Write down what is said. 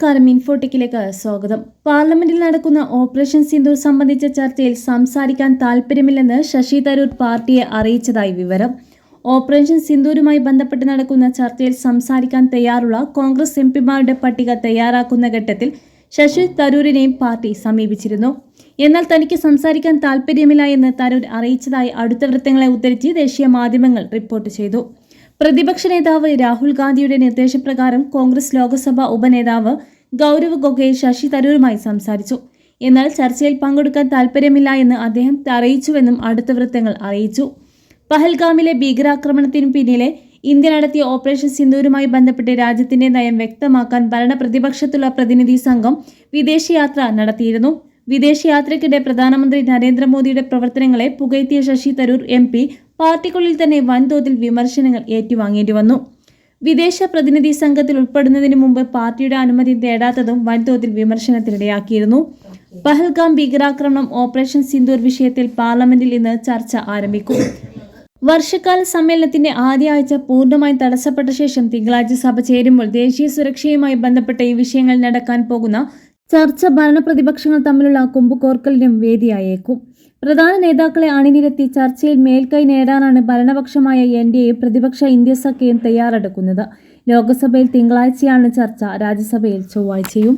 നമസ്കാരം. ഇൻഫോടെക്കിലേക്ക് സ്വാഗതം. പാർലമെന്റിൽ നടക്കുന്ന ഓപ്പറേഷൻ സിന്ദൂർ സംബന്ധിച്ച ചർച്ചയിൽ സംസാരിക്കാൻ താൽപ്പര്യമില്ലെന്ന് ശശി തരൂർ പാർട്ടിയെ അറിയിച്ചതായി വിവരം. ഓപ്പറേഷൻ സിന്ദൂരുമായി ബന്ധപ്പെട്ട് നടക്കുന്ന ചർച്ചയിൽ സംസാരിക്കാൻ തയ്യാറുള്ള കോൺഗ്രസ് എംപിമാരുടെ പട്ടിക തയ്യാറാക്കുന്ന ഘട്ടത്തിൽ ശശി തരൂരിനെയും പാർട്ടി സമീപിച്ചിരുന്നു. എന്നാൽ തനിക്ക് സംസാരിക്കാൻ താൽപ്പര്യമില്ല എന്ന് തരൂർ അറിയിച്ചതായി അടുത്ത വൃത്തങ്ങളെ ഉദ്ധരിച്ച് ദേശീയ മാധ്യമങ്ങൾ റിപ്പോർട്ട് ചെയ്തു. പ്രതിപക്ഷ നേതാവ് രാഹുൽ ഗാന്ധിയുടെ നിർദ്ദേശപ്രകാരം കോൺഗ്രസ് ലോക്സഭാ ഉപനേതാവ് ഗൗരവ് ഗൊഗോയ് ശശി തരൂരുമായി സംസാരിച്ചു. എന്നാൽ ചർച്ചയിൽ പങ്കെടുക്കാൻ താൽപ്പര്യമില്ല എന്ന് അദ്ദേഹം അറിയിച്ചുവെന്നും അടുത്ത വൃത്തങ്ങൾ അറിയിച്ചു. പഹൽഗാമിലെ ഭീകരാക്രമണത്തിനു പിന്നിലെ ഇന്ത്യ നടത്തിയ ഓപ്പറേഷൻ സിന്ദൂരുമായി ബന്ധപ്പെട്ട് രാജ്യത്തിന്റെ നയം വ്യക്തമാക്കാൻ ഭരണപ്രതിപക്ഷത്തുള്ള പ്രതിനിധി സംഘം വിദേശയാത്ര നടത്തിയിരുന്നു. വിദേശയാത്രയ്ക്കിടെ പ്രധാനമന്ത്രി നരേന്ദ്രമോദിയുടെ പ്രവർത്തനങ്ങളെ പുകഴ്ത്തിയ ശശി തരൂർ MP പാർട്ടിക്കുള്ളിൽ തന്നെ വൻതോതിൽ വിമർശനങ്ങൾ ഏറ്റുവാങ്ങേണ്ടി വന്നു. വിദേശ പ്രതിനിധി സംഘത്തിൽ ഉൾപ്പെടുന്നതിന് മുമ്പ് പാർട്ടിയുടെ അനുമതി തേടാത്തതും വൻതോതിൽ വിമർശനത്തിനിടയാക്കിയിരുന്നു. പഹൽഗാം ഭീകരാക്രമണം ഓപ്പറേഷൻ സിന്ദൂർ വിഷയത്തിൽ പാർലമെന്റിൽ ഇന്ന് ചർച്ച ആരംഭിക്കും. വർഷകാല സമ്മേളനത്തിന്റെ ആദ്യ ആഴ്ച പൂർണ്ണമായും തടസ്സപ്പെട്ട ശേഷം തിങ്കളാഴ്ച സഭ ചേരുമ്പോൾ ദേശീയ സുരക്ഷയുമായി ബന്ധപ്പെട്ട ഈ വിഷയങ്ങൾ നടക്കാൻ പോകുന്ന ചർച്ച ഭരണപ്രതിപക്ഷങ്ങൾ തമ്മിലുള്ള കുമ്പുകോർക്കലിനും വേദിയായേക്കും. പ്രധാന നേതാക്കളെ അണിനിരത്തി ചർച്ചയിൽ മേൽക്കൈ നേടാനാണ് ഭരണപക്ഷമായ NDAയും പ്രതിപക്ഷ ഇന്ത്യ സഖ്യവും തയ്യാറെടുക്കുന്നത്. ലോക്സഭയിൽ തിങ്കളാഴ്ചയാണ് ചർച്ച, രാജ്യസഭയിൽ ചൊവ്വാഴ്ചയും.